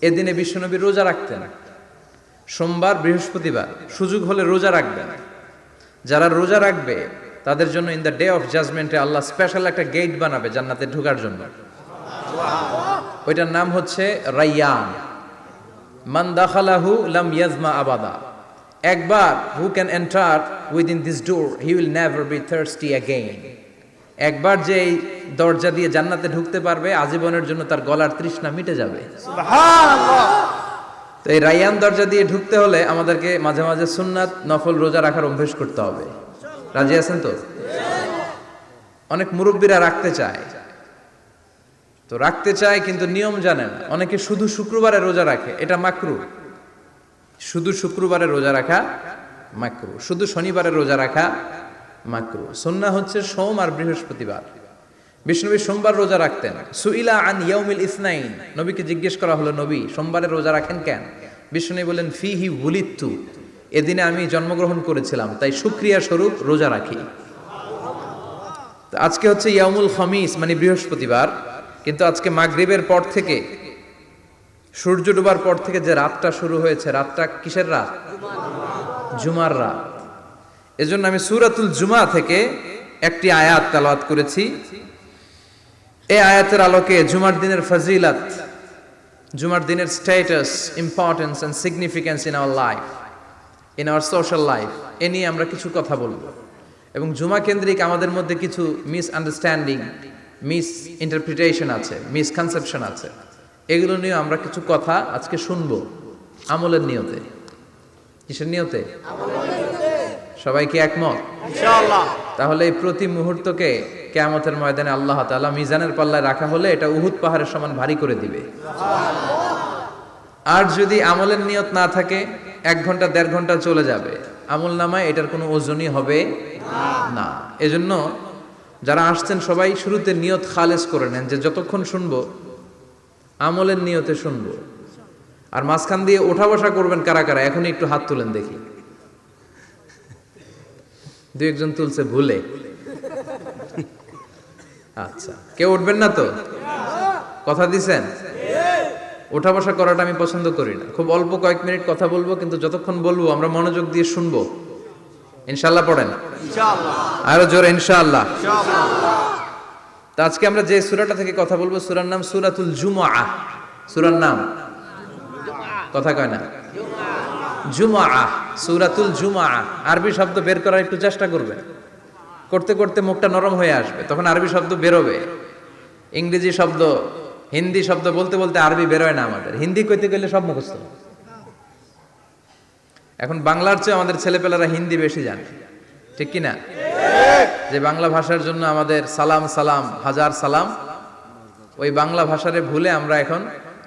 এদিনে বিশ্বনবী রোজা রাখতেন, সোমবার বৃহস্পতিবার সুযোগ হলে রোজা রাখবেন। যারা রোজা রাখবে তাদের জন্য ইন দ্য ডে অফ জাজমেন্টে আল্লাহ স্পেশাল একটা গেট বানাবে জান্নাতে ঢোকার জন্য। ওইটার নাম হচ্ছে রাইয়ান। মান দাখালাহু লাম ইয়াজমা আবাদা। একবার who can enter within this door he will never be thirsty again. একবার যে এই দরজা দিয়ে জান্নাতে ঢুকতে পারবে আজীবনের জন্য তার গলার তৃষ্ণা মিটে যাবে। সুবহানাল্লাহ। তো এই রাইয়ান দরজা দিয়ে ঢুকতে হলে আমাদেরকে মাঝে মাঝে সুন্নাত নফল রোজা রাখার অভ্যেস করতে হবে। রাজি আছেন তো? অনেক মুরব্বীরা রাখতে চায়, তো রাখতে চায় কিন্তু নিয়ম জানে না। অনেকে শুধু শুক্রবারে রোজা রাখে, এটা মাকরু। শুধু শুক্রবারে রোজা রাখা মাকরু, শুধু শনিবারে রোজা রাখা মাকরু। সুন্নাহ হচ্ছে সোম আর বৃহস্পতিবার। বিষ্ণুনবী সোমবার রোজা রাখতেন। সুইলা আন ইয়াউমিল ইসনাইন, নবীকে জিজ্ঞেস করা হলো, নবী সোমবারে রোজা রাখেন কেন? বিষ্ণুনবী বলেন, ফিহি উলিদতু, এদিনে আমি জন্মগ্রহণ করেছিলাম, তাই শুকরিয়া স্বরূপ রোজা রাখি। তো আজকে হচ্ছে ইয়াউমুল খামিস মানে বৃহস্পতিবার, কিন্তু আজকে মাগরিবের পর থেকে সূর্য ডোবার পর থেকে যে রাতটা শুরু হয়েছে, রাতটা কিসের রাত? জুমার রাত। এজন্য আমি সূরাতুল জুমা থেকে একটি আয়াত তেলাওয়াত করেছি। এই আয়াতের আলোকে জুমার দিনের ফজিলত, জুমার দিনের status, importance and significance in our life, in our social life, এ নিয়ে আমরা কিছু কথা বলবো। এবং জুমা কেন্দ্রিক আমাদের মধ্যে কিছু মিস আন্ডারস্ট্যান্ডিং, মিস ইন্টারপ্রিটেশন আছে, মিসকনসেপশন আছে, এগুলো নিয়ে আমরা কিছু কথা আজকে শুনবো আমলের নিয়তে। কিসের নিয়তে? সবাই কি একমত? ইনশাআল্লাহ। তাহলে এই প্রতি মুহূর্তকে কিয়ামতের ময়দানে আল্লাহ তাআলা মিজানের পাল্লায় রাখা হলে এটা উহুদ পাহাড়ের সমান ভারী করে দিবে। আর যদি আমলের নিয়ত না থাকে, 1 ঘন্টা 1.5 ঘন্টা চলে যাবে, আমল নামায় এটার কোনো ওজনই হবে না। এজন্য যারা আসছেন সবাই শুরুতে নিয়ত খালেস করে নেন যে যতক্ষণ শুনবো আমলের নিয়তে শুনবো। আর মাঝখান দিয়ে ওঠা বসা করবেন কারা কারা, এখনই একটু হাত তুলেন দেখি। 2 একজন তুলছে ভুলে। আচ্ছা, কেউ উঠবেন না তো? কথা দিছেন? ওঠা বসা করাটা আমি পছন্দ করি না। খুব অল্প কয়েক মিনিট কথা বলবো, কিন্তু যতক্ষণ বলবো আমরা মনোযোগ দিয়ে শুনবো। ইনশাআল্লাহ পড়েন। ইনশাআল্লাহ। আরো জোরে ইনশাআল্লাহ। ইনশাআল্লাহ। তো আজকে আমরা যে সূরাটা থেকে কথা বলবো, সূরার নাম সূরাতুল জুমআহ। সূরার নাম কথা কয় না, জুমআহ, সূরাতুল জুমআহ। আরবি শব্দ বের করার একটু চেষ্টা করবেন, করতে করতে মুখটা নরম হয়ে আসবে, তখন আরবি শব্দ বেরোবে। ইংরেজি শব্দ, হিন্দি শব্দ বলতে বলতে আরবি বেরোয় না আমাদের। হিন্দি কইতে গেলে সব মুখস্থ। এখন বাংলার চেয়ে আমাদের ছেলেপেলারা হিন্দি বেশি জানে, ঠিক কি না? যে বাংলা ভাষার জন্য আমাদের সালাম সালাম হাজার সালাম, ওই বাংলা ভাষারে ভুলে আমরা এখন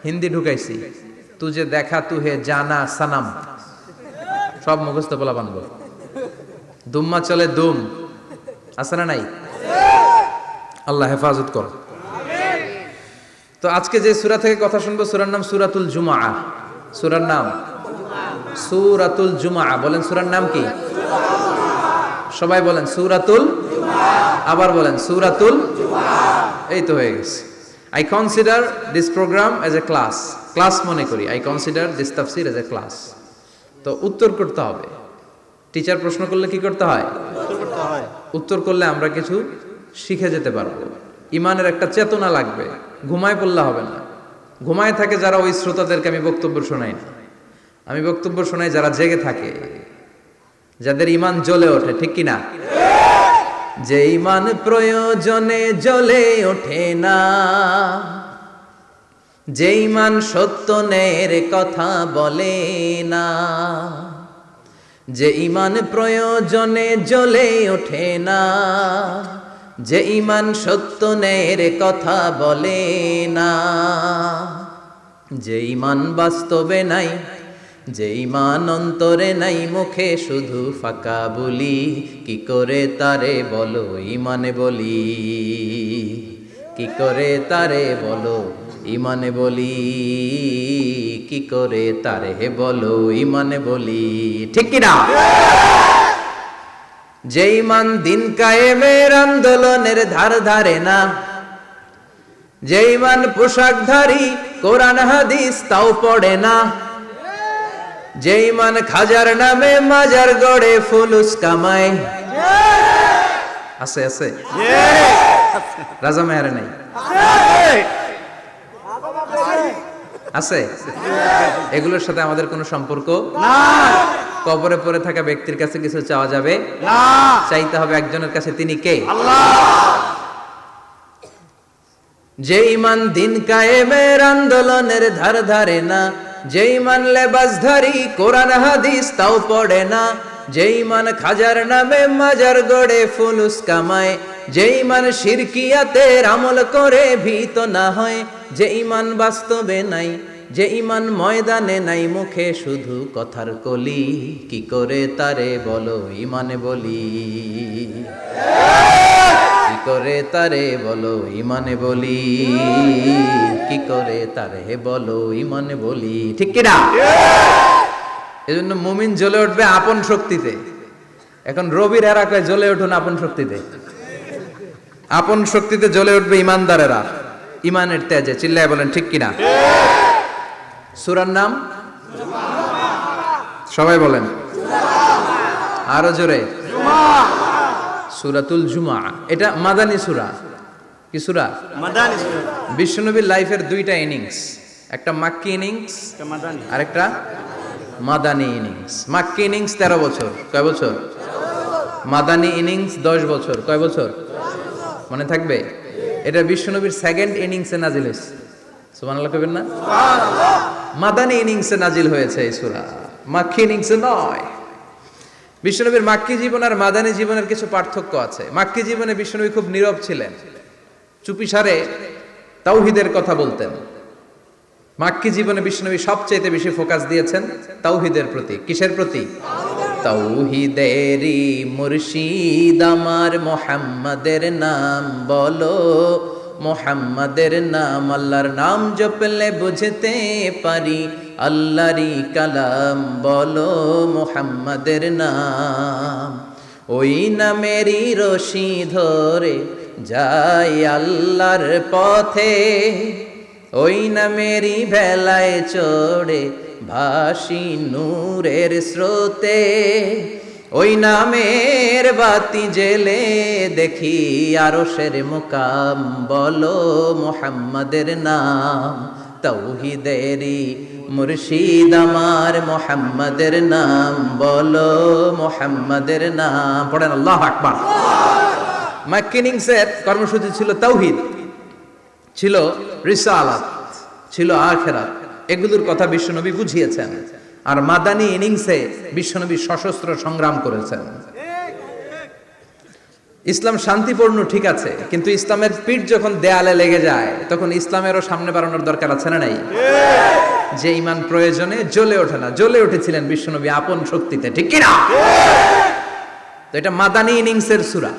হিন্দি ঢুকাইছি। তুজে দেখা তুহে জানা সানাম, সব মুখস্থ বলা বানবো। দুম্মা চলে দুম, আছে না নাই? আল্লাহ হেফাজত কর। তো আজকে যে সূরা থেকে কথা শুনবো, সূরার নাম সূরাতুল জুমআহ। সূরার নাম সূরাতুল জুমআহ। বলেন সূরার নাম কি? সবাই বলেন সূরাতুল জুমআহ। আবার বলেন সূরাতুল জুমআহ। এই তো হয়ে গেছে। I consider this program as a class. Class মনে করি। I consider this tafsir as a class. তো উত্তর করতে হবে। টিচার প্রশ্ন করলে কি করতে হয়? উত্তর করতে হয়। উত্তর করলে আমরা কিছু শিখে যেতে পারবো। ইমানের একটা চেতনা লাগবে, ঘুমায় পড়লে হবে না। ঘুমায় থাকে যারা, ওই শ্রোতাদেরকে আমি বক্তব্য শোনাই না। আমি বক্তব্য শোনাই যারা জেগে থাকে, যাদের ইমান জ্বলে ওঠে, ঠিক কি না? যে ইমান প্রয়োজনে জ্বলে ওঠে না, যে ইমান সত্য ন্যায়ের কথা বলে না, যে ইমান প্রয়োজনে জ্বলে ওঠে না, যে ইমান সত্য ন্যায়ের কথা বলে না, যে ইমান বাস্তবে নাই, যে ইমান অন্তরে নাই, মুখে শুধু ফাঁকা বলি, কি করে তারে বলো ইমানে বলি, কি করে তারে বলো ইমানে বলি, কি করে তারে বলো ইমানে বলি, ঠিক কি না? যে ইমান দিন কায়েমের আন্দোলনের ধার ধারে না, যে ইমান পোশাকধারী কোরআন হাদিস তাও পড়ে না, যে ইমান খাজার নামে মাজার গড়ে ফুলুস কামায়। আছে আছে রাজা মেয়ারে নাই আছে, এগুলোর সাথে আমাদের কোনো সম্পর্ক না কবরে পড়ে থাকা ব্যক্তির কাছে কিছু চাওয়া যাবে না, চাইতে হবে একজনের কাছে, তিনি কে? আল্লাহ। যে ইমান দিন কায়েমের আন্দোলনের ধার ধারে না, যে ইমান লেবাসধারী কোরআন হাদিস তাও পড়ে না, যে ইমান খাজার নামে মাজার গড়ে ফুলুস কামায়, যে ইমান শিরকিয়াতের আমল করে ভীত না হয়, যে ইমান বাস্তবে নাই, যে ইমান ময়দানে নাই, মুখে শুধু কথার কলি, কি করে তারে বলো ইমানে বলি, কি করে তারে বলো ইমানে বলি, কি করে তারে বলো ইমানে বলি, ঠিক কিনা? এজন্য মুমিন জ্বলে উঠবে আপন শক্তিতে। এখন রবির এরা কয় জ্বলে উঠুন আপন শক্তিতে, আপন শক্তিতে জ্বলে উঠবে ইমানদারেরা ইমানের তেজে। চিল্লায় বলেন ঠিক কিনা? সূরার নাম সবাই বলেন আরো জোরে, সূরাতুল জুমআ। এটা মাদানী সূরা। কি সূরা? মাদানী সূরা। বিশ্বনবীর লাইফের দুইটা ইনিংস, একটা মাক্কি ইনিংস মাদানী আর একটা মাদানী ইনিংস। মাক্কি ইনিংস 13 বছর, কয় বছর? মাদানী ইনিংস 10 বছর, কয় বছর? মনে থাকবে? এটা বিশ্বনবীর সেকেন্ড ইনিংসে নাজিল হয়েছে। সুবহানাল্লাহ কইবেন না? মাদানী ইনিংসে নাজিল হয়েছে এই সূরা, মাক্কি ইনিংসে নয়। বিশ্বনবীর মাক্কি জীবন আর মাদানী জীবনের কিছু পার্থক্য আছে। মাক্কি জীবনে বিশ্বনবী খুব নীরব ছিলেন, চুপিসারে তাওহীদের কথা বলতেন। মাক্কি জীবনে বিশ্বনবী সবচেয়ে বেশি ফোকাস দিয়েছেন তাওহীদের প্রতি। কিসের প্রতি? তাওহীদেরই মুর্শিদ আমার মুহাম্মাদের নাম বলো, মুহাম্মাদের নাম, আল্লাহর নাম জপলে বুঝতে পারি আল্লাহরই কালাম বলো, মুহাম্মাদের নাম। ওই নামেরই রশি ধরে যাই আল্লাহর পথে, ওই নামেরই ভেলায় চড়ে ভাসি নূরের স্রোতে, ওই নামের বাতি জেলে দেখি আরশের মুকাম বলো, মুহাম্মাদের নাম। তাওহীদেরই মুর্শিদ আমার মুহাম্মাদের নাম বলো, মুহাম্মাদের নাম। পড়েন আল্লাহু আকবার। মাক্কি ইনিংসের কর্মসূচি ছিল তাওহীদ, ছিল রিসালাত, ছিল আখিরাত, এগুলোর কথা বিশ্বনবী বুঝিয়েছেন। আর মাদানী ইনিংসে বিশ্বনবী সশস্ত্র সংগ্রাম করেছেন। ইসলাম শান্তিপূর্ণ ঠিক আছে, কিন্তু ইসলামের পিঠ যখন দেয়ালে লেগে যায় তখন ইসলামেরও সামনে বাড়ানোর দরকার আছে না নাই? যে ইমান প্রয়োজনে জ্বলে ওঠে না, জ্বলে উঠেছিলেন বিশ্বনবী আপন শক্তিতে, ঠিক কিনা? তো এটা মাদানী ইনিংসের সূরা,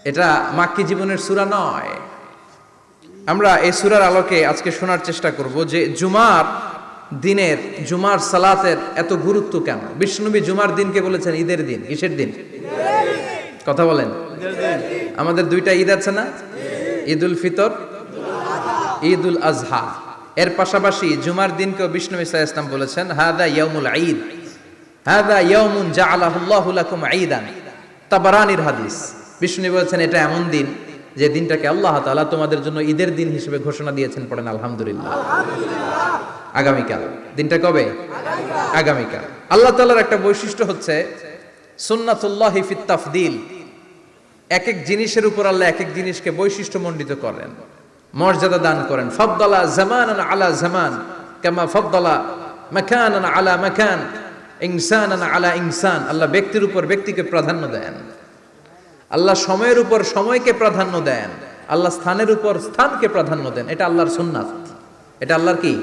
এটা মাক্কি জীবনের সূরা নয়। আমরা এই সূরার আলোকে আজকে শোনার চেষ্টা করব যে জুমার দিনের, জুমার সালাতের এত গুরুত্ব কেন। বিশ্বনবী জুমার দিনকে বলেছেন ঈদের দিন। কিসের দিন? কথা বলেন। আমাদের দুইটা ঈদ আছে না? ঈদুল ফিতর, ঈদুল আজহা। এর পাশাপাশি জুমার দিনকেও বিশ্বনবী সাল্লাল্লাহু আলাইহি ওয়াসাল্লাম বলেছেন হাদা ইয়াউমুল ঈদ, হাদা ইয়াউমুন জাআলাহুল্লাহু লাকুম ঈদান। তাবারানির হাদিস। বিশ্বনবী বলেছেন এটা এমন দিন যে দিনটাকে আল্লাহ তাআলা তোমাদের জন্য ঈদের দিন হিসেবে ঘোষণা দিয়েছেন। পড়েন আলহামদুলিল্লাহ। আগামীকাল। দিনটা কবে? আগামীকাল। আল্লাহ তাআলার একটা বৈশিষ্ট্য হচ্ছে সুন্নাতুল্লাহি ফিত তাফদিল। এক এক জিনিসের উপর আল্লাহ এক এক জিনিসকে বৈশিষ্ট্যমণ্ডিত করেন, মর্যাদা দান করেন। ফাদ্দালা জামানান আলা জামান কামা ফাদ্দালা মাকানান আলা মাকান, ইনসানান আলা ইনসান। আল্লাহ ব্যক্তির উপর ব্যক্তিকে প্রাধান্য দেন, আল্লাহ সময়ের উপর সময়কে প্রাধান্য দেন, আল্লাহ স্থানের উপর স্থানকে প্রাধান্য দেন। এটা আল্লাহর সুন্নাত। এটা আল্লাহর কি?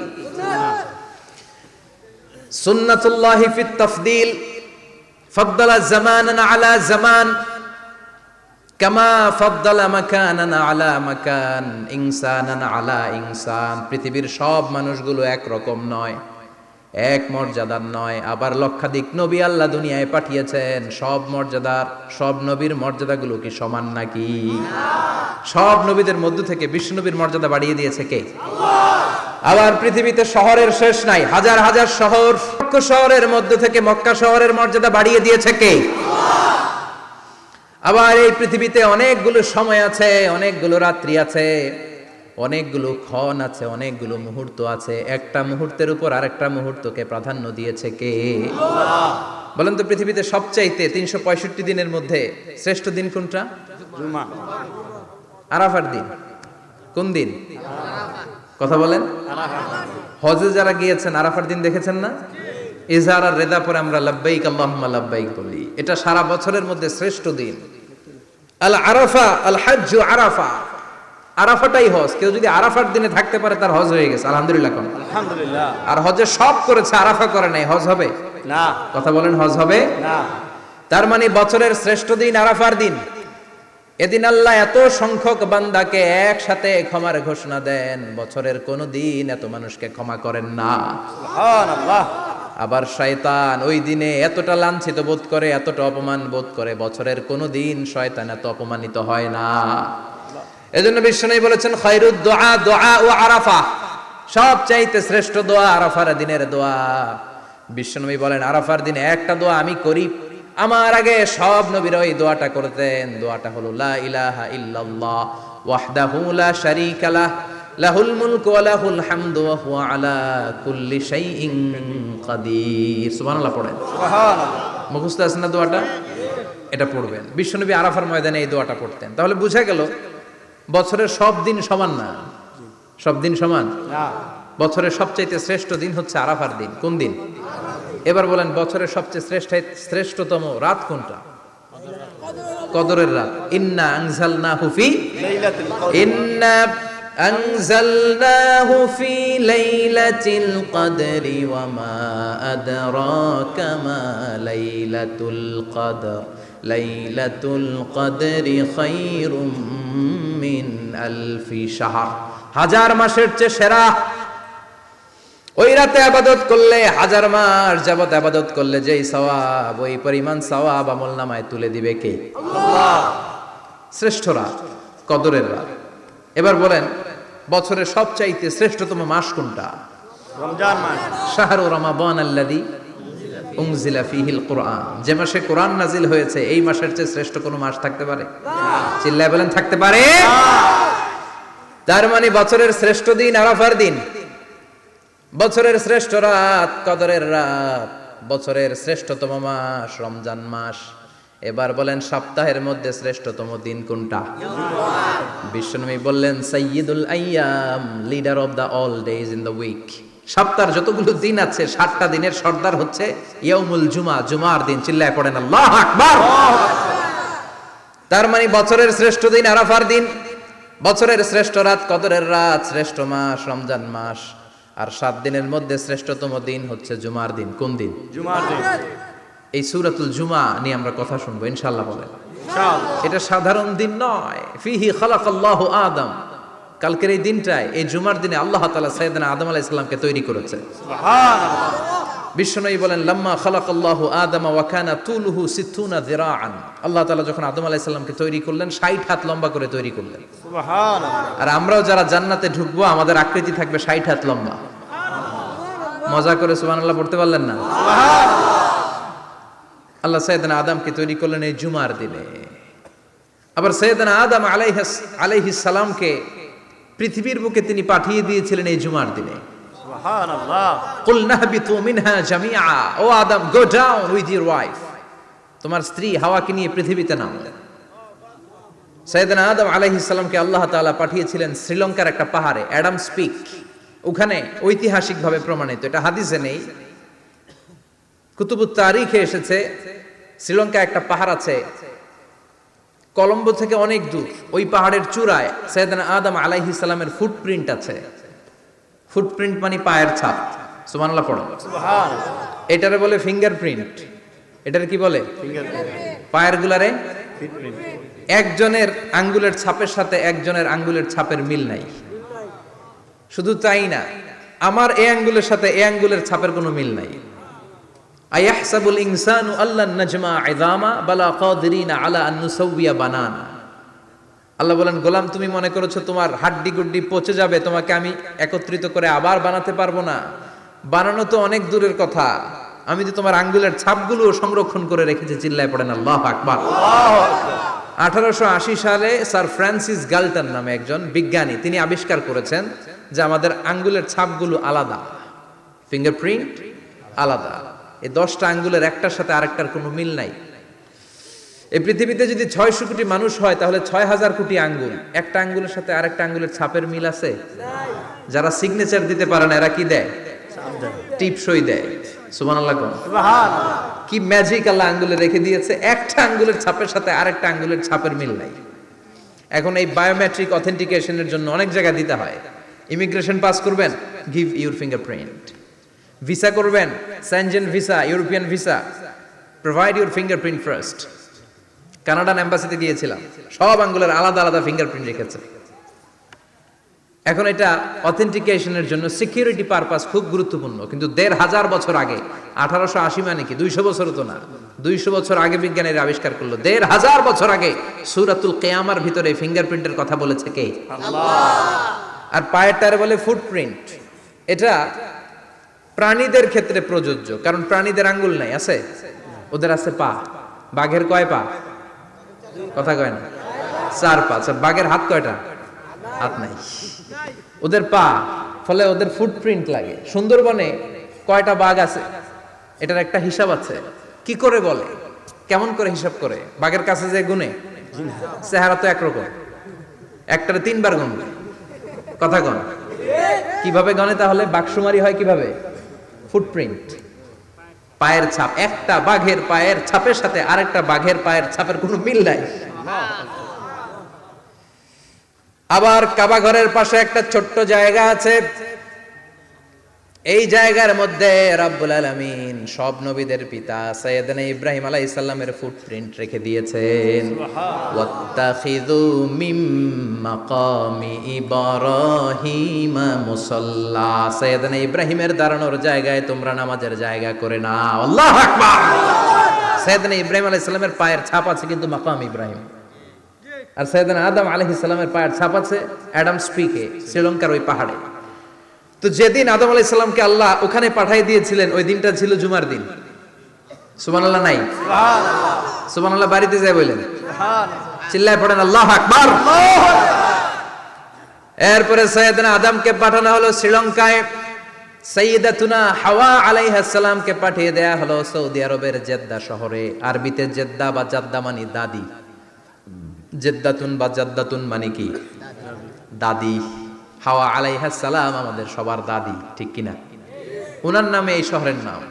সুন্নাতুল্লাহি ফিত তাফদিল। ফাদ্দালা জামানান আলা জামান কামা ফাদ্দালা মাকানান আলা মাকান, ইনসানান আলা ইনসান। পৃথিবীর সব মানুষগুলো এক রকম নয়, এক মর্যাদার নয়। আবার লক্ষাধিক নবী আল্লাহ দুনিয়ায় পাঠিয়েছেন, সব মর্যাদার, সব নবীর মর্যাদাগুলো কি সমান নাকি? সব নবীদের মধ্য থেকে বিশ্বনবীর মর্যাদা বাড়িয়ে দিয়েছে কে? আল্লাহ। আবার পৃথিবীতে শহরের শেষ নাই, হাজার হাজার শহর, শহরের মধ্যে থেকে মক্কা শহরের মর্যাদা বাড়িয়ে দিয়েছে কে? আবার এই পৃথিবীতে অনেকগুলো সময় আছে, অনেকগুলো রাত্রি আছে, অনেকগুলো ক্ষণ আছে, অনেকগুলো মুহূর্ত আছে। একটা মুহূর্তের উপর আরেকটা মুহূর্তকে প্রাধান্য দিয়েছে কে? বলেন তো, পৃথিবীতে সবচাইতে 365 দিনের মধ্যে শ্রেষ্ঠ দিন কোনটা? জুমা। আরাফার দিন। কোন দিন? কথা বলেন। হজে যারা গিয়েছেন আরাফার দিন দেখেছেন না? ইজহার আর রেদা পরে আমরা লাব্বাইক আল্লাহুম্মা লাব্বাইক বলি। এটা সারা বছরের মধ্যে শ্রেষ্ঠ দিন। আল আরাফা আল হজ্জ আরাফা, আরাফাটাই হজ। কেউ যদি আরাফার দিনে থাকতে পারে তার হজ হয়ে গেছে, আলহামদুলিল্লাহ কোন। আলহামদুলিল্লাহ। আর হজে সব করেছে, আরাফা করে নাই, হজ হবে না। কথা বলেন, হজ হবে না। তার মানে বছরের শ্রেষ্ঠ দিন আরাফার দিন। এদিন আল্লাহ এত সংখ্যক বান্দাকে একসাথে ক্ষমার ঘোষণা দেন, বছরের কোন দিন এত মানুষকে ক্ষমা করেন না। সুবহানাল্লাহ। আবার শয়তান ওই দিনে এতটা লাঞ্ছিত বোধ করে, এতটা অপমান বোধ করে, বছরের কোন দিন শয়তান এত অপমানিত হয় না। এজন্য বিশ্বনবী বলেছেন খায়রুদ দুআ দুআ ও আরাফা, সবচাইতে শ্রেষ্ঠ দোয়া আরাফার দিনের দোয়া। বিশ্বনবী বলেন আরাফার দিনে একটা দোয়া আমি করি, আমার আগে সব নবীরা ওই দোয়াটা করতেন। দোয়াটা হলো লা ইলাহা ইল্লাল্লাহ ওয়াহদাহু লা শারীকা লাহ লাহুল মুলকু ওয়া লাহুল হামদু ওয়া হুয়া আলা কুল্লি শাইইন কাদির। সুবহানাল্লাহ পড়েন। সুবহানাল্লাহ। মুখস্থ আছে না দোয়াটা? এটা পড়বেন। বিশ্বনবী আরাফার ময়দানে এই দোয়াটা পড়তেন। তাহলে বুঝা গেল বছরের সব দিন সমান না। সব দিন সমান না। বছরের সবচাইতে শ্রেষ্ঠ দিন হচ্ছে আরাফার দিন। কোন দিন? এবার বলেন বছরের সবচেয়ে শ্রেষ্ঠতম রাত কোনটা? কদরের রাত। ইন্না আনজালনাহু ফি লাইলাতুল কদর। ইন্না আনজালনাহু ফি লাইলাতিল কদরি ওয়া মা আদরাকা মা লাইলাতুল কদর লাইলাতুল কদরি খায়রুম মিন আলফি শাহর। হাজার মাসের চেয়ে সেরা। ওই রাতে ইবাদত করলে, হাজার মাস যাবত ইবাদত করলে যেই সওয়াব, ওই পরিমাণ সওয়াব আমলনামায় তুলে দিবে কে? আল্লাহ। শ্রেষ্ঠ রাত, কদরের রাত। এবার বলেন বছরের সবচাইতে শ্রেষ্ঠতম মাস কোনটা? রমজান মাস। শাহরু রমাদান আল্লাযী উনজিলা ফীহিল কুরআন। যে মাসে কোরআন নাজিল হয়েছে, এই মাসের চেয়ে শ্রেষ্ঠ কোনো মাস থাকতে পারে? চিল্লায় বলেন থাকতে পারে? তার মানে বছরের শ্রেষ্ঠ দিন আরাফার দিন, বছরের শ্রেষ্ঠ রাত কদরের রাত, বছরের শ্রেষ্ঠতম মাস রমজান মাস। এবার বলেন সপ্তাহের মধ্যে শ্রেষ্ঠতম দিন কোনটা? বিশ্বনবী বললেন সাইয়্যিদুল আইয়াম, leader of the all days in the week. সপ্তাহের যতগুলো দিন আছে 7টা দিনের সর্দার হচ্ছে ইয়াউমুল জুমা, জুমার দিন। চিল্লায় পড়েন আল্লাহু আকবার। তার মানে বছরের শ্রেষ্ঠ দিন আরাফার দিন, বছরের শ্রেষ্ঠ রাত কদরের রাত, শ্রেষ্ঠ মাস রমজান মাস। আর 7 দিনের মধ্যে শ্রেষ্ঠতম দিন হচ্ছে জুমার দিন। কোন দিন? জুমার দিন। এই সূরাতুল জুমা নিয়ে আমরা কথা শুনবো ইনশাআল্লাহ। বলেন ইনশাআল্লাহ। এটা সাধারণ দিন নয়। ফিহি খালাকাল্লাহু আদম। কালকের এই দিনটায়, এই জুমার দিনে আল্লাহ তাআলা সাইয়েদনা আদম আলাইহিস সালামকে তৈরি করেছে। সুবহানাল্লাহ। বিশ্বনবী বলেন লাম্মা খালাকাল্লাহু আদম ওয়া কানা তুলুহু 60 যিরাআন। আল্লাহ তাআলা যখন আদম আলাইহিস সালামকে তৈরি করলেন 60 হাত লম্বা করে তৈরি করলেন। সুবহানাল্লাহ। আর আমরাও যারা জান্নাতে ঢুকবো আমাদের আকৃতি থাকবে 60 হাত লম্বা। মজা করে সুবহানাল্লাহ পড়তে পারলেন না? আল্লাহ সাইয়েদনা আদমকে তৈরি করলেন এই জুমার দিনে। আবার সাইয়েদনা আদম আলাইহিস সালামকে পৃথিবীর বুকে তিনি পাঠিয়ে দিয়েছিলেন এই জুমার দিনে। সুবহানাল্লাহ। কুল নাহবিতু মিনহা জামিআ, O Adam go down with your wife, তোমার স্ত্রী হাওয়াকে নিয়ে পৃথিবীতে নামো। সাইয়েদনা আদম আলাইহিস সালামকে আল্লাহ তাআলা পাঠিয়েছিলেন শ্রীলঙ্কার একটা পাহাড়ে, অ্যাডামস পিক। ওখানে ঐতিহাসিকভাবে প্রমাণিত, এটা হাদিসে নেই, কুতুবুত তারিখে এসেছে। শ্রীলঙ্কায় একটা পাহাড় আছে, কলম্বো থেকে অনেক দূর। ওই পাহাড়ের চূড়ায় সাইয়েদনা আদম আলাইহিস সালামের ফুটপ্রিন্ট আছে। ফুটপ্রিন্ট মানে পায়ের ছাপ। সুবহানাল্লাহ পড়ো। সুবহানাল্লাহ। এটারে বলে ফিঙ্গারপ্রিন্ট। এটারে কি বলে? ফিঙ্গারপ্রিন্ট। পায়ের গুলারে ফিটপ্রিন্ট। একজনের আঙ্গুলের ছাপের সাথে একজনের আঙ্গুলের ছাপের মিল নাই। শুধু তাই না, আমার এই আঙ্গুলের সাথে এই আঙ্গুলের ছাপের কোনো মিল নাই। আয়াহসাবুল ইনসানু আল্লান নাজমা ইযামা বালা কাদিরিনা আলা আন নুসাউবিয়া বানানা। আল্লাহ বলেন, গোলাম তুমি মনে করেছো তোমার হাড্ডি গুড্ডি পচে যাবে, তোমাকে আমি একত্রিত করে আবার বানাতে পারবো না? বানানো তো অনেক দূরের কথা, আমি তো তোমার আঙ্গুলের ছাপগুলো সংরক্ষণ করে রেখেছি। চিল্লায় পড়েন আল্লাহু আকবার। 1880 সালে স্যার ফ্রান্সিস গাল্টন নামে একজন বিজ্ঞানী, তিনি আবিষ্কার করেছেন যে আমাদের আঙ্গুলের ছাপগুলো আলাদা, ফিঙ্গারপ্রিন্ট আলাদা। এই 10টা আঙ্গুলের একটার সাথে আরেকটার কোনো মিল নাই। এই পৃথিবীতে যদি 600 কোটি মানুষ হয় তাহলে 6000 কোটি আঙ্গুল, একটা আঙ্গুলের সাথে আরেকটা আঙ্গুলের ছাপের মিল আছে? যারা সিগনেচার দিতে পারে না এরা কি দেয়? টিপসই দেয়। সুবহানাল্লাহ কোন সুবহানাল্লাহ। কি ম্যাজিক আল্লাহ আঙ্গুলে রেখে দিয়েছে, একটা আঙ্গুলের ছাপের সাথে আরেকটা আঙ্গুলের ছাপের মিল নাই। এখন এই বায়োমেট্রিক অথেন্টিকেশনের জন্য অনেক জায়গা দিতে হয়। ইমিগ্রেশন পাস করবেন, গিভ ইউর ফিঙ্গারপ্রিন্ট। ভিসা করবেন, Schengen visa, European visa, provide your fingerprint first. Canadian এম্বাসিতে গিয়েছিলাম, সব আঙ্গুলের আলাদা আলাদা ফিঙ্গারপ্রিন্ট রেখেছে। এখন এটা অথেন্টিকেশনের জন্য সিকিউরিটি পারপাস খুব গুরুত্বপূর্ণ, কিন্তু 1500 বছর আগে, 1880 মানে কি 200 বছরও তো না, 200 বছর আগে বিজ্ঞানীরা আবিষ্কার করলো। 1500 বছর আগে সূরাতুল কিয়ামার ভিতরে ফিঙ্গারপ্রিন্টের কথা বলেছে কে? আল্লাহ। আর পায়েরটারে বলে ফুটপ্রিন্ট। এটা প্রাণীদের ক্ষেত্রে প্রযোজ্য, কারণ প্রাণীদের আঙ্গুল নাই, আছে? ওদের আছে পা। বাঘের কয় পা? কথা কয় না, 4 পা। বাঘের হাত কয়টা? হাত নাই, ওদের পা। ফলে ওদের ফুটপ্রিন্ট লাগে। সুন্দরবনে কয়টা বাঘ আছে এটার একটা হিসাব আছে। কি করে বলে, কেমন করে হিসাব করে? বাঘের কাছে যে গুনে, চেহারা তো একরকম, একটারে 3 বার গুনবে। কথা কন, কিভাবে গনে তাহলে? বাঘসুমারি হয় কিভাবে? ফুটপ্রিন্ট, পায়ের ছাপ। একটা বাঘের পায়ের ছাপের সাথে আরেকটা বাঘের পায়ের ছাপের কোনো মিল নাই। আবার কাবা ঘরের পাশে একটা ছোট্ট জায়গা আছে, এই জায়গার মধ্যে রব্বুল আলামিন সব নবীদের পিতা সাইয়েদনা ইব্রাহিম আলাইহিস সালামের ফুটপ্রিন্ট রেখে দিয়েছেন। ওয়াত্তাখিযু মিম মাকামি ইব্রাহিম মুসাল্লা, সাইয়েদনা ইব্রাহিমের দাঁড়ানোর জায়গায় তোমরা নামাজের জায়গা করে নাও। আল্লাহু আকবার। সাইয়েদনা ইব্রাহিম আলাইহিস সালামের পায়ের ছাপ আছে কিন্তু মাকাম ইব্রাহিম। আর সাইয়েদনা আদম আলাইহিস সালামের পায়ের ছাপ আছে অ্যাডামস ট্রিকে, শ্রীলঙ্কার ওই পাহাড়ে। তো যেদিন আদম আলাইহিস সালামকে আল্লাহ ওখানে পাঠিয়ে দিয়েছিলেন, ওই দিনটা ছিল জুমার দিন। সুবহানাল্লাহ নাই? সুবহানাল্লাহ। সুবহানাল্লাহ বাড়িতে যায় বলেন, সুবহানাল্লাহ। চিল্লায় পড়েন আল্লাহু আকবার। এরপরে সাইয়েদনা আদমকে পাঠানো হলো শ্রীলঙ্কায়, সাইয়্যিদাতুনা হাওয়া আলাইহিস সালামকে পাঠিয়ে দেয়া হলো সৌদি আরবের জেদ্দা শহরে। আরবিতে জেদ্দা বা জাদ্দা মানে দাদি। জেদ্দাতুন বা জাদ্দাতুন মানে কি? দাদি। হাওয়া আলাইহিস সালাম আমাদের সবার দাদি, ঠিক কিনা? ওনার নামে এই শহরের নাম।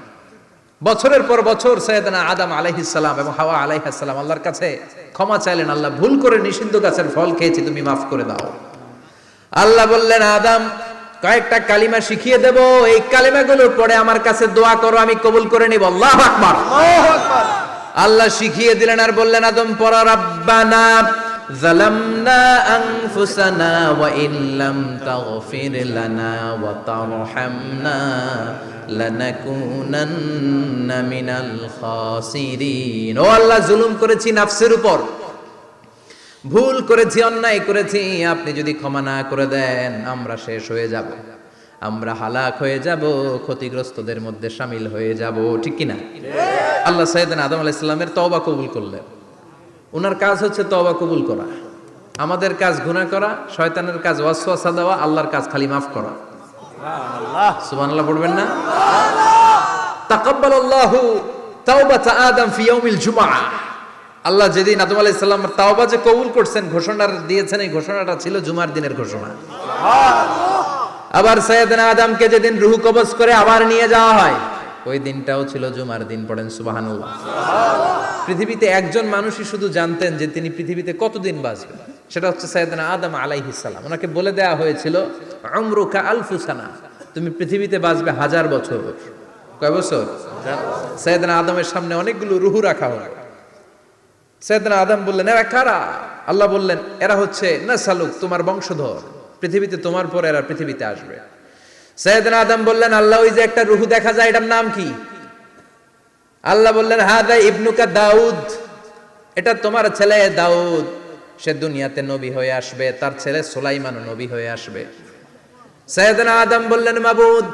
বছরের পর বছর সাইয়েদনা আদম আলাইহিস সালাম এবং হাওয়া আলাইহিস সালাম আল্লাহর কাছে ক্ষমা চাইলেন, আল্লাহ ভুল করে নিষিদ্ধ গাছের ফল খেয়েছি, তুমি মাফ করে দাও। আল্লাহ বললেন, আদম কয়েকটা কালিমা শিখিয়ে দেব, এই কালিমাগুলোর পরে আমার কাছে দোয়া করো, আমি কবুল করে নিব। আল্লাহু আকবার। আল্লাহু আকবার। আল্লাহ শিখিয়ে দিলেন আর বললেন, আদম পড়া, রাব্বানা যালামনা আনফুসানা ওয়া ইল্লাম তাগফির লানা ওয়া তারহামনা লানাকুনান্না মিনাল খাসিরিন। ও আল্লাহ, জুলুম করেছি নাফসের উপর, ভুল করেছি, অন্যায় করেছি, আপনি যদি ক্ষমা না করে দেন আমরা শেষ হয়ে যাব, আমরা হালাক হয়ে যাব, ক্ষতিগ্রস্তদের মধ্যে শামিল হয়ে যাব, ঠিক কিনা? আল্লাহ সাইয়েদনা আদম আলাইহিস সালামের তওবা কবুল করলেন। ওনার কাজ হচ্ছে তওবা কবুল করা, আমাদের কাজ গুনাহ করা, শয়তানের কাজ ওয়াসওয়াসা দেওয়া, আল্লাহর কাজ খালি মাফ করা। সুবহানাল্লাহ। সুবহানাল্লাহ পড়বেন না? তাকাব্বালাল্লাহু তাওবাতা আদম ফি ইয়াউমিল জুমআহ। আল্লাহ যেদিন আদম আলাইহিস সালামের তাওবা যে কবুল করছেন, ঘোষণা দিয়েছেন, এই ঘোষণাটা ছিল জুমার দিনের ঘোষণা। আবার সাইয়েদনা আদমকে যেদিন রূহ কবজ করে আবার নিয়ে যাওয়া হয়, ওই দিনটাও ছিল জুমার দিন। পড়েন সুবহানাল্লাহ। পৃথিবীতে একজন মানুষই শুধু জানতেন যে তিনি পৃথিবীতে কতদিন বাঁচবেন, সেটা হচ্ছে সাইয়েদনা আদম আলাইহিস সালাম। ওনাকে বলে দেয়া হয়েছিল, উমরুকা আলফু সানা, তুমি পৃথিবীতে বাঁচবে 1000 বছর। কয় বছর? সাইয়েদনা আদমের সামনে অনেকগুলো রূহ রাখা হয়। সাইয়েদনা আদম বললেন, এরা কারা? আল্লাহ বললেন, এরা হচ্ছে নাসালুক, তোমার বংশধর, পৃথিবীতে তোমার পরে এরা পৃথিবীতে আসবে। সাইয়েদনা আদম বললেন, আল্লাহ ওই যে একটা রূহ দেখা যায়, এটার নাম কি? আল্লাহ বললেন, হাদা ইবনুকা দাউদ, এটা তোমার ছেলে দাউদ। সে দুনিয়াতে নবী হয়ে আসবে, তার ছেলে সুলাইমানও নবী হয়ে আসবে। সাইয়েদনা আদম বললেন, মাবুদ,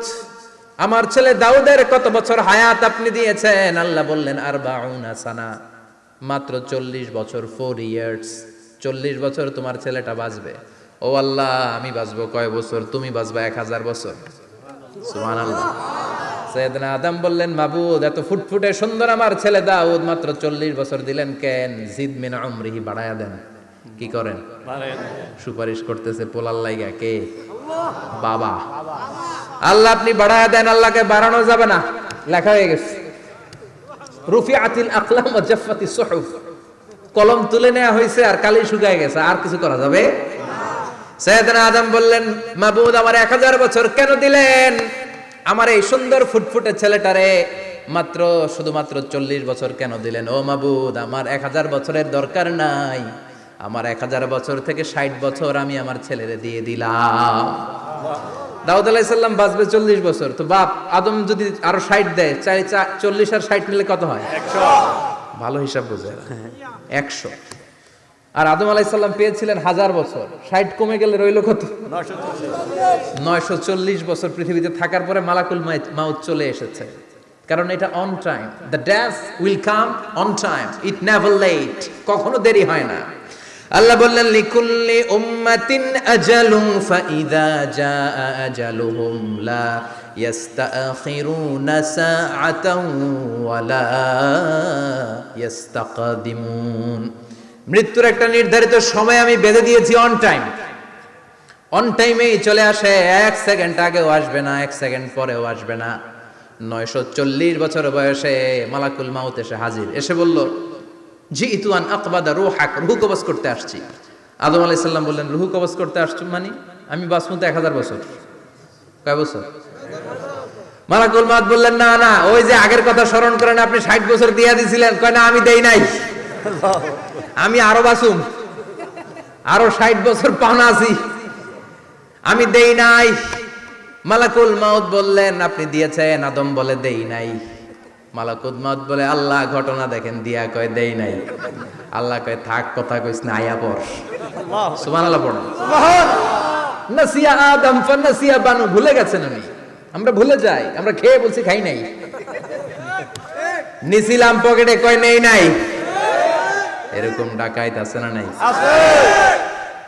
আমার ছেলে দাউদের কত বছর হায়াত আপনি দিয়েছেন? আল্লাহ বললেন, 40 সানা, মাত্র 40 বছর, 4 ইয়ার্স। 40 বছর তোমার ছেলেটা বাঁচবে। ও আল্লাহ, আমি বাঁচবো কয় বছর? তুমি বাঁচবা 1000 বছর। সুবহানাল্লাহ। সাইয়েদনা আদম বললেন, মাবুদ, এত ফুটফুটে সুন্দর আমার ছেলে দাউদ, মাত্র 40 বছর দিলেন কেন? জিদ মিন উমরিহি, বাড়ায়া দেন। কি করেন? সুপারিশ করতেছে পোলার লাইগা। কে? বাবা। আল্লাহ আপনি বাড়ায়া দেন। আল্লাহকে বাড়ানো যাবে না, লেখা হয়ে গেছে। রুফিআতিল আকলাম ওয়া জাফফাতিস সুহুফ, কলম তুলে নেওয়া হয়েছে আর কালি শুকায় গেছে, আর কিছু করা যাবে? সাইয়েদনা আদম বললেন, মাবুদ, আমার 1000 বছর কেন দিলেন? আমার এই সুন্দর ফুটফুটে ছেলেটারে মাত্র শুধুমাত্র 40 বছর কেন দিলেন? ও মাবুদ, আমার 1000 বছরের দরকার নাই, আমার 1000 বছর থেকে 60 বছর আমি আমার ছেলেরে দিয়ে দিলাম। দাউদ আলাইহিস সালাম বাঁচবে 40 বছর, তো বাপ আদম যদি আরো 60 দেয়, 40 আর 60 মিলে কত হয়? 100। ভালো হিসাব বোঝে 100। আর আদম আলাইহিস সালাম পেয়েছিলেন 1000 বছর, 60 কমে গেলে রইল কত? 940 বছর পৃথিবীতে থাকার পরে মালাকুল মাউত চলে এসেছে। কারণ এটা on time, the death will come on time, it never late, কখনো দেরি হয় না। আল্লাহ বললেন, লিকুল্লি উম্মাতিন আজালুন ফাইযা জাআ আজালুহুম লা ইস্তাখিরুনা সাআতান ওয়া লা ইস্তাকদিমুন। মৃত্যুর একটা নির্ধারিত সময় আমি বেঁধে দিয়েছি, অন টাইম। অন টাইমেই চলে আসে, 1 সেকেন্ড আগেও আসবে না, 1 সেকেন্ড পরেও আসবে না। 940 বছর বয়সে মালাকুল মাউত এসে হাজির, এসে বলল, জিইতু আন আকবাদা রূহাক, রূহ কবজ করতে আসছি। আদম আলাইহিস সালাম বললেন, রূহ কবজ করতে আসছো মানে? আমি বাঁচবো তো 1000 বছর। কয় বছর? মালাকুল মাউত বললেন, না না, ওই যে আগের কথা স্মরণ করেন, আপনি 60 বছর দিয়া দিছিলেন। কয় না, আমি দেই নাই, আমি আরো বাঁচুম, আরো 60 বছর পাওনা আছি, আমি দেই নাই। মালাকুল মাউত বললেন, আপনি দিয়েছেন? আদম বলে, দেই নাই। মালাকুল মাউত বলে, আল্লাহ ঘটনা দেখেন, দিয়া কয় দেই নাই। আল্লাহ কয়, থাক, কথা কইস না, আয়া পড়। সুবহানাল্লাহ পড়। নাসিয়া আদম ফানাসিয়া বানু, ভুলে গেছেন উনি। আমরা ভুলে যাই, আমরা খেয়ে বলছি খাই নাই, নিছিলাম পকেটে, কয় নেই নাই। এরকম ডাকাইত আছে না নাই? আছে।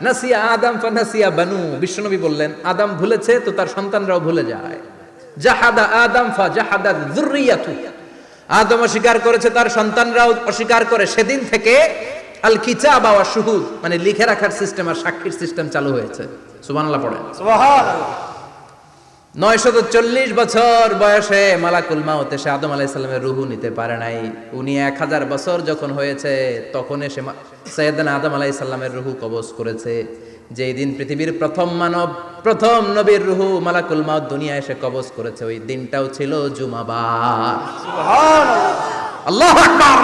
নাসিয়া আদম ফানাসিয়া বানু, বিশ্বনবী বললেন, আদম ভুলেছে তো তার সন্তানরাও ভুলে যায়। জাহাদা আদম ফাজাহাদা যুররিয়াতু, আদম অস্বীকার করেছে, তার সন্তানরাও অস্বীকার করে। সেদিন থেকে আল কিতাবা ওয়া শুহুদ, মানে লিখে রাখার সিস্টেম আর সাক্ষীর সিস্টেম চালু হয়েছে। সুবহানাল্লাহ পড়েন। সুবহানাল্লাহ। 940 বছর বয়সে মালাকুল মাউত এসে আদম আলাইহিস সালামের রূহ নিতে পারে নাই। উনি 1000 বছর যখন হয়েছে তখন এসে সাইয়েদনা আদম আলাইহিস সালামের রূহ কবজ করেছে। যেই দিন পৃথিবীর প্রথম মানব, প্রথম নবীর রূহ মালাকুল মাউত দুনিয়ায় এসে কবজ করেছে, ওই দিনটাও ছিল জুমাবার। সুবহানাল্লাহ। আল্লাহু আকবার।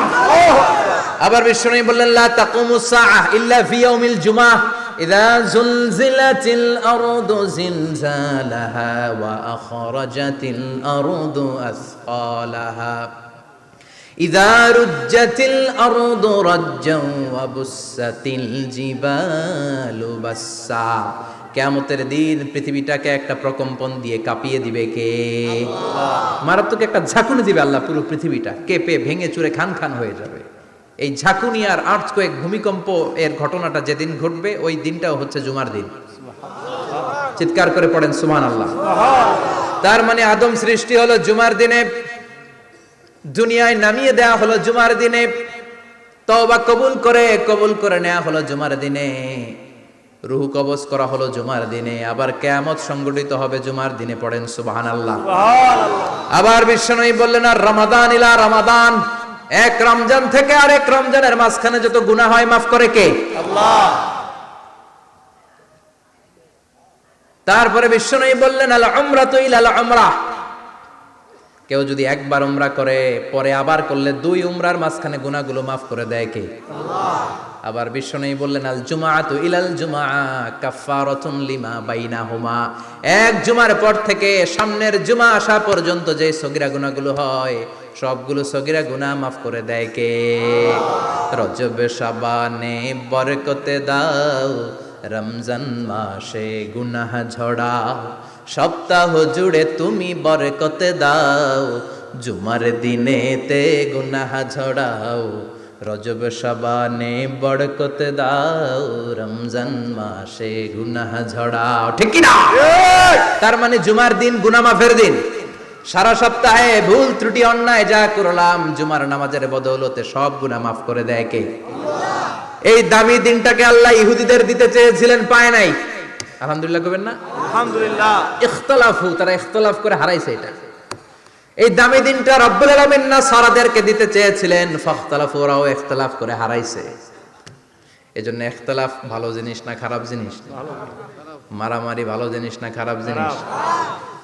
আবার বিশ্বনবী বললেন, লা তাকুমুস সাআহ ইল্লা ফি ইয়াউমিল জুমআহ ইযা যুলজিলাতিল আরদু জিলজালাহা ওয়া আখরাজাতিল আরদু আসকালাহা ইযা রুজ্জাতিল আরদু রাজ্জান ওয়া বুসাতিল জিবালু বাসসা। কিয়ামতের দিন পৃথিবীটাকে একটা প্রকম্পন দিয়ে কাঁপিয়ে দিবে কে? আল্লাহ। মারাত্মক একটা ঝাঁকুনি দিবে আল্লাহ, পুরো পৃথিবীটা কেঁপে ভেঙে চুরে খান খান হয়ে যাবে। এই ঝাঁকুনি আর আর্থকোয়েক, ভূমিকম্প এর ঘটনাটা যেদিন ঘটবে ওই দিনটাও হচ্ছে জুমার দিন। চিৎকার করে পড়েন সুবহানাল্লাহ। তার মানে আদম সৃষ্টি হলো জুমার দিনে, দুনিয়ায় নামিয়ে দেয়া হলো জুমার দিনে, তওবা কবুল করে নেওয়া হলো জুমার দিনে, রূহ কবজ করা হলো জুমার দিনে, আবার কিয়ামত সংগঠিত হবে জুমার দিনে। পড়েন সুবহানাল্লাহ। আবার বিশ্বনবী বললেন, আর রমাদান ইলা রমাদান, এক রমজান থেকে আরেক রমজানের মাঝখানে যত গুনাহ হয় মাফ করে কে? আল্লাহ। তারপরে বিশ্বনবী বললেন, আল উমরাতু ইলাল উমরাহ, কেউ যদি একবার উমরা করে পরে আবার করলে 2 উমরার মাঝখানে গুনাহগুলো মাফ করে দেয় কে? আল্লাহ। আবার বিশ্বনবী বললেন আল জুমাআতু ইলাল জুমআ কাফফারাতুন লিমা বাইনাহুমা, এক জুমার পর থেকে সামনের জুমা আসা পর্যন্ত যে সগীরা গুনাহগুলো হয় সবগুলো সগীরা গুনাহ মাফ করে দেয় কে? রজব শাবানে বরকতে দাও, রমজান মাসে গুনাহ ঝড়াও, সপ্তাহ জুড়ে তুমি বরকতে দাও, জুমার দিনেতে গুনাহ ঝড়াও, রজব শাবানে বরকতে দাও, রমজান মাসে গুনাহ ঝড়াও। ঠিক কি না? তার মানে জুমার দিন গুনাহ মাফের দিন। সারা সপ্তাহে ভুল ত্রুটি অন্যায় যা করলাম জুমার নামাজের বদৌলতে সব গুনাহ মাফ করে দেয় কে? এই দামি দিনটাকে আল্লাহ ইহুদিদের দিতে চেয়েছিলেন, পায় নাই। আলহামদুলিল্লাহ কবেন না? আলহামদুলিল্লাহ। ইখতিলাফু, তারা ইখতিলাফ করে হারাইছে এটা। এই দামি দিনটা রব্বুল আলামিন নাসারাদেরকে দিতে চেয়েছিলেন, ফাখতালাফু, ওরাও ইখতিলাফ করে হারাইছে। এজন্য ইখতিলাফ ভালো জিনিস না খারাপ জিনিস? মারামারি ভালো জিনিস না খারাপ জিনিস?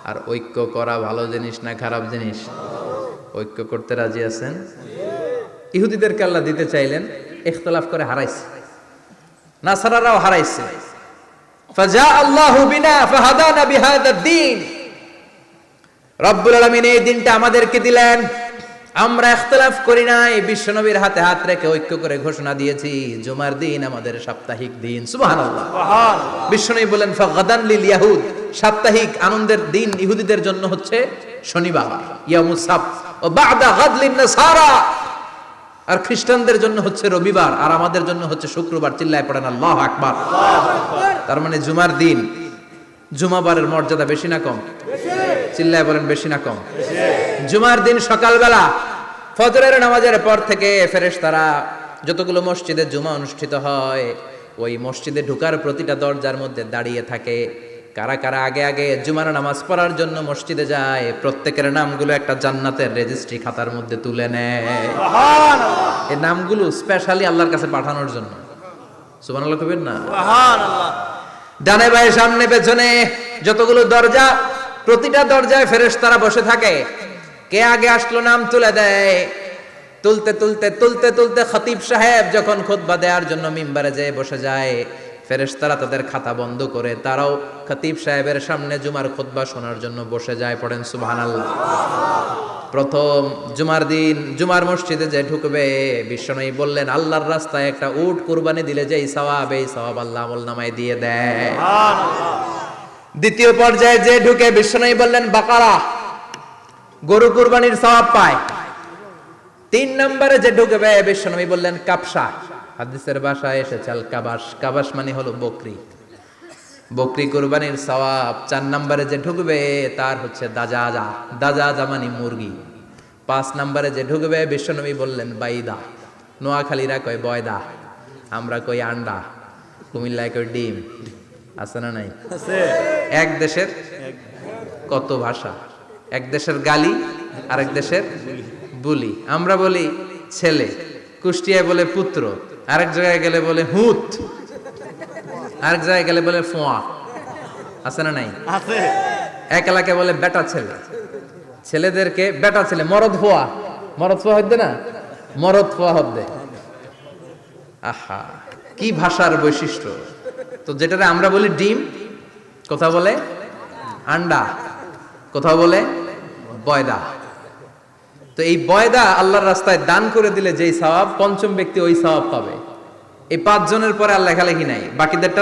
আর ঐক্য করা ভালো জিনিস না খারাপ জিনিস? ঐক্য করতে রাজি আছেন? ইহুদিদেরকে আল্লাহ দিতে চাইলেন, ইখতিলাফ করে হারাইছে। নাসারারাও হারাইছে। ফাজা আল্লাহু বিনা ফাহাদানা বিহাদা দ্বীন, রব্বুল আলামিন এই দিনটা আমাদেরকে দিলেন, আমরা ইখতিলাফ করি নাই, বিশ্বনবীর হাতে হাত রেখে ঐক্য করে ঘোষণা দিয়েছি জুমার দিন আমাদের সাপ্তাহিক দিন। সুবহানাল্লাহ। বিশ্বনবী বলেন ফাগাদান লিল ইয়াহুদ, সাপ্তাহিক আনন্দের দিন ইহুদিদের জন্য হচ্ছে শনিবার, ইয়ামুস সাbt, ও বা'দা গাদ লিন নাসারা, আর খ্রিস্টানদের জন্য হচ্ছে রবিবার, আর আমাদের জন্য হচ্ছে শুক্রবার। চিল্লায় পড়েন আল্লাহু আকবার। তার মানে জুমার দিন, জুমাবারের মর্যাদা বেশি না কম? চিল্লায় বলেন বেশি না কম? জুমার দিন সকালবেলা ফজরের নামাজের পর থেকে ফেরেশতারা যতগুলো মসজিদে জুমা অনুষ্ঠিত হয় ওই মসজিদে ঢোকার প্রতিটা দরজার মধ্যে দাঁড়িয়ে থাকে। কারা কারা আগে আগে জুমার নামাজ পড়ার জন্য মসজিদে যায়, প্রত্যেকের নামগুলো একটা জান্নাতের রেজিস্ট্রি খাতার মধ্যে তুলে নেয়। এই নামগুলো স্পেশালি আল্লাহর কাছে পাঠানোর জন্য। সুবহানাল্লাহ কইবেন না? সুবহানাল্লাহ। ডানে বায়ে সামনে পেছনে যতগুলো দরজা, প্রতিটা দরজায় ফেরেশতারা বসে থাকে। কে আগে আসলো নাম তুলে দেয়। তুলতে তুলতে তুলতে তুলতে খতিব সাহেব যখন খুতবা দেওয়ার জন্য মিম্বারে যেয়ে বসে যায়, ফেরেশতারা তাদের খাতা বন্ধ করে তারাও খতিব সাহেবের সামনে জুমার খুতবা শোনার জন্য বসে যায়। পড়েন সুবহানাল্লাহ। প্রথম জুমার দিন জুমার মসজিদে যে ঢুকবে, বিশ্বনবী বললেন আল্লাহর রাস্তায় একটা উট কুরবানি দিলে যেই সওয়াব, এই সওয়াব আল্লাহ আমলনামায় দিয়ে দেয়। দ্বিতীয় পর্যায়ে যে ঢুকে, বিশ্বনবী বললেন বাকারা, গরু কুরবানির সওয়াব পায়। 3 নম্বরে যে ঢুকবে, বিশ্বনবী বললেন কাবসা, হাদিসের ভাষায় এসেছে আল কাবাস, কাবাস মানে হলো বকরি, বকরি কুরবানির সওয়াব। 4 নম্বরে যে ঢুকবে তার হচ্ছে দাজাজা, দাজাজা মানে মুরগি। 5 নম্বরে যে ঢুকবে, বিশ্বনবী বললেন বাইদা, নোয়াখালীরা কয় বয়দা, আমরা কই আন্ডা, কুমিল্লায় কই ডিম। আছে না নাই? এক দেশের কত ভাষা, এক দেশের গালি আরেক দেশের বুলি। আমরা বলি ছেলে, কুষ্টিয়ায় বলে পুত্র, আরেক জায়গায় গেলে বলে হুত, আরেক জায়গায় গেলে বলে ফোয়া। আছে না নাই? আছে। এক এলাকায় বলে বেটা ছেলে, ছেলেদেরকে বেটা ছেলে, মরদ ফোয়া, মরদ ফোয়া হদ্দে না, মরদ ফোয়া হদ্দে। আহা, কি ভাষার বৈশিষ্ট্য। তো যেটারে আমরা বলি ডিম, কোথাও বলে আন্ডা, কোথাও বলে বয়দা। তো এই বয়দা আল্লাহর রাস্তায় দান করে দিলে যেই সওয়াব, পঞ্চম ব্যক্তি ওই সওয়াব পাবে। এই 5 জনের পরে আর লেখালেখি নাই, বাকিদেরটা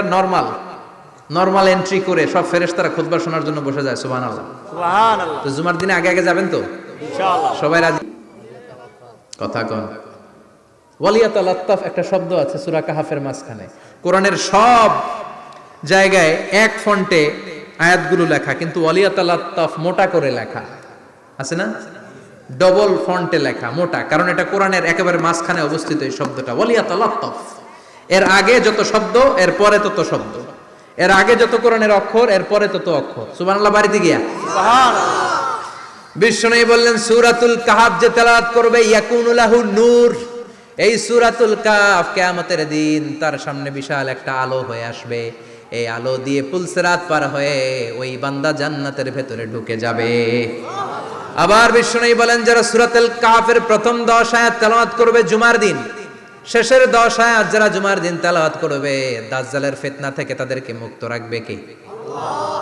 নরমাল এন্ট্রি করে সব ফেরেশতারা খুতবা শোনার জন্য বসে যায়। সুবহানাল্লাহ। সুবহানাল্লাহ। তো জুমার দিনে আগে আগে যাবেন তো ইনশাআল্লাহ। সবাই রাজি? কথা কোন? ওয়ালিয়াতুল লাত্তাফ একটা শব্দ আছে সূরা কাহাফের মাঝখানে। কোরআনের সব জায়গায় এক ফন্টে আয়াতগুলো লেখা, কিন্তু ওয়ালিয়াতুল লাত্তাফ মোটা করে লেখা আছে না, ডবল ফন্টে লেখা, মোটা, কারণ এটা কোরআনের একেবারে মাঝখানে অবস্থিত এই শব্দটা ওয়ালিয়াতুল লাত্তাফ। এর আগে যত শব্দ এর পরে তত শব্দ, এর আগে যত কোরআনের অক্ষর এর পরে তত অক্ষর। সুবহানাল্লাহ। বাড়িতে গিয়া সুবহানাল্লাহ। বিশ্বনবী বললেন সূরাতুল কাহাফ যে তেলাওয়াত করবে ইয়াকুনু লাহু নূর, এই সূরাতুল কাহাফ কিয়ামতের দিন তার সামনে বিশাল একটা আলো হয়ে আসবে। এই আলো দিয়ে পুলসিরাত পার হয়ে ওই বান্দা জান্নাতের ভেতরে ঢুকে যাবে। আবার বিশ্বনবী বলেন যারা সূরাতুল কাহাফের প্রথম 10 আয়াত তেলাওয়াত করবে জুমার দিন, শেষের 10 আয়াত যারা জুমার দিন তেলাওয়াত করবে দাজ্জালের ফিতনা থেকে তাদেরকে মুক্ত রাখবে কে?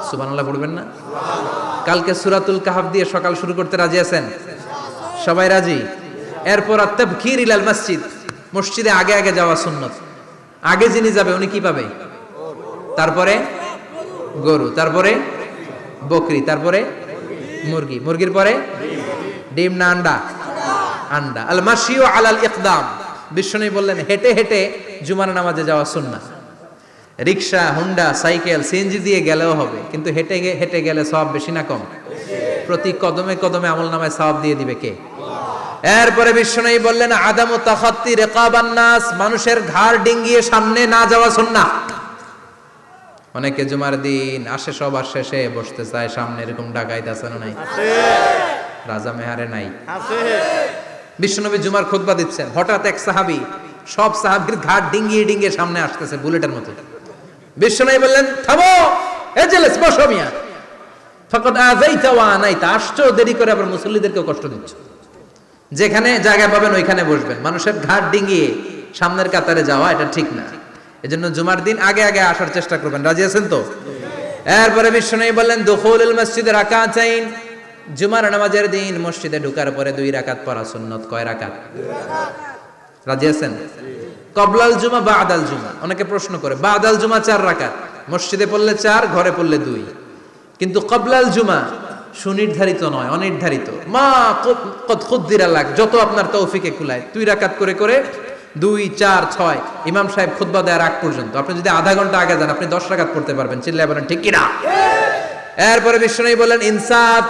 সুবহানাল্লাহ পড়বেন না? কালকে সূরাতুল কাহফ দিয়ে সকাল শুরু করতে রাজি আছেন? সবাই রাজি? এরপর আত-তাবকির ইলাল মসজিদ, মসজিদে আগে আগে যাওয়া সুন্নাত। আগে যিনি যাবে উনি কি পাবে? তারপরে গরু, তারপরে বকরি, তারপরে মুরগি, মুরগির পরে ডিম না আন্ডা? আন্ডা। আল মাশিউ আলাল ইকদাম, বিশ্বনবী বললেন হেঁটে হেঁটে জুমার নামাজে যাওয়া সুন্নাহ। রিকশা, হুন্ডা, সাইকেল, সিএনজি দিয়ে গেলেও হবে, কিন্তু হেঁটে হেঁটে গেলে সওয়াব বেশি না কম? প্রতি কদমে কদমে আমলনামায় সওয়াব দিয়ে দিবে কে? এরপরে বিশ্বনবী বললেন আদামু তাখাত্তি রিকাবান নাস, মানুষের ঘাড় ডিঙ্গিয়ে সামনে না যাওয়া সুন্নাহ। অনেকে জুমার দিন আসে সবার শেষে বসতে চায় সামনে, এরকম ডাকাইত আছে না নাই? রাজা মেহারে নাই? বিশ্বনবী জুমার খুতবা দিচ্ছেন, হঠাৎ এক সাহাবী সব সাহাবীর ঘাট ডিঙ্গিয়ে ডিঙ্গিয়ে সামনে আসতেছে বুলেটের মতো। বিশ্বনবী বললেন থামো, এজেলেস বসো মিয়া, ফাকাদ আযাইতা ওয়া আনাইতা, আসছো দেরি করে আবার মুসল্লিদেরকে কষ্ট দিচ্ছ। যেখানে জায়গা পাবেন ওইখানে বসবেন, মানুষের ঘাট ডিঙ্গিয়ে সামনের কাতারে যাওয়া এটা ঠিক না। এজন্য জুমার দিন আগে আগে আসার চেষ্টা করবেন। রাজি আছেন তো? এরপরে বিশ্বনবী বললেন দুখুলুল মসজিদে রাকাতাইন, জুমার নামাজের দিন মসজিদে ঢোকার পরে 2 রাকাত পড়া সুন্নাত। কয় রাকাত? রাজি আছেন? কবলাল জুমা বাদাল জুমা। অনেকে প্রশ্ন করে বাদাল জুমা 4 রাকাত, মসজিদে পড়লে 4, ঘরে পড়লে 2, কিন্তু কবলাল জুমা সুনির্ধারিত নয়, অনির্ধারিত। মা কদ খুদ্দিরা লাক, যত আপনার তৌফিকে কুলায় 2 রাকাত করে করে 2, 4, 6 ইমাম সাহেব খুতবা দেওয়ার আগ পর্যন্ত। আপনি যদি আধা ঘন্টা আগে যান আপনি 10 রাকাত পড়তে পারবেন। চিল্লায় বলেন ঠিক কিনা? এরপরে বিশ্বনবী বললেন ইনসাত,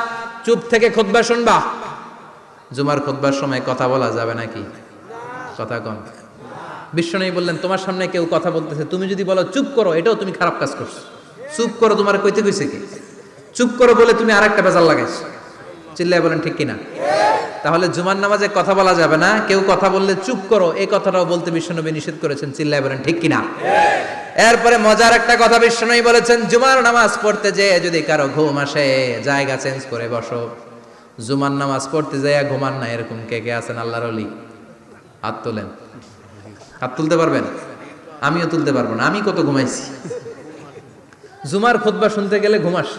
চুপ থেকে খুতবা শুনবা। জুমার খুতবার সময় কথা বলা যাবে নাকি? কথা কম। বিশ্বনবী বললেন তোমার সামনে কেউ কথা বলতেছে, তুমি যদি বলো চুপ করো, এটাও তুমি খারাপ কাজ করছো। চুপ করো তোমার কইতে কইছে কি? চুপ করো বলে তুমি আরেকটা বেজাল লাগাইছো। চিল্লায় বলেন ঠিক কিনা? তাহলে জুমার নামাজে কথা বলা যাবে না, কেউ কথা বললে চুপ করো এই কথাটাও বলতে বিশ্বনবী নিষেধ করেছেন। চিল্লায় বলেন ঠিক কিনা? এরপরে মজার একটা কথা বিশ্বনবী বলেছেন, জুমার নামাজ পড়তে যেয়ে যদি কারো ঘুম আসে জায়গা চেঞ্জ করে বসো। জুমার নামাজ পড়তে যেয়ে ঘুমান না, এরকম কে কে আছেন আল্লাহর ওলি? হাত তোলেন। হাত তুলতে পারবেন? আমিও তুলতে পারবো না, আমি কত ঘুমাইছি। জুমার খুতবা শুনতে গেলে ঘুমাস,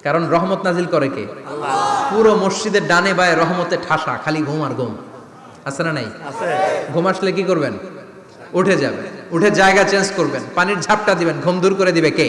কারণ রহমত নাজিল করে কে? পুরো মসজিদের ডানে বায়ে রহমতে ঠাসা, খালি ঘুম আর ঘুম। আছে না নাই? ঘুম আসলে কি করবেন? উঠে যাবেন, উঠে জায়গা চেঞ্জ করবেন, পানির ঝাপটা দিবেন, ঘুম দূর করে দিবে কে?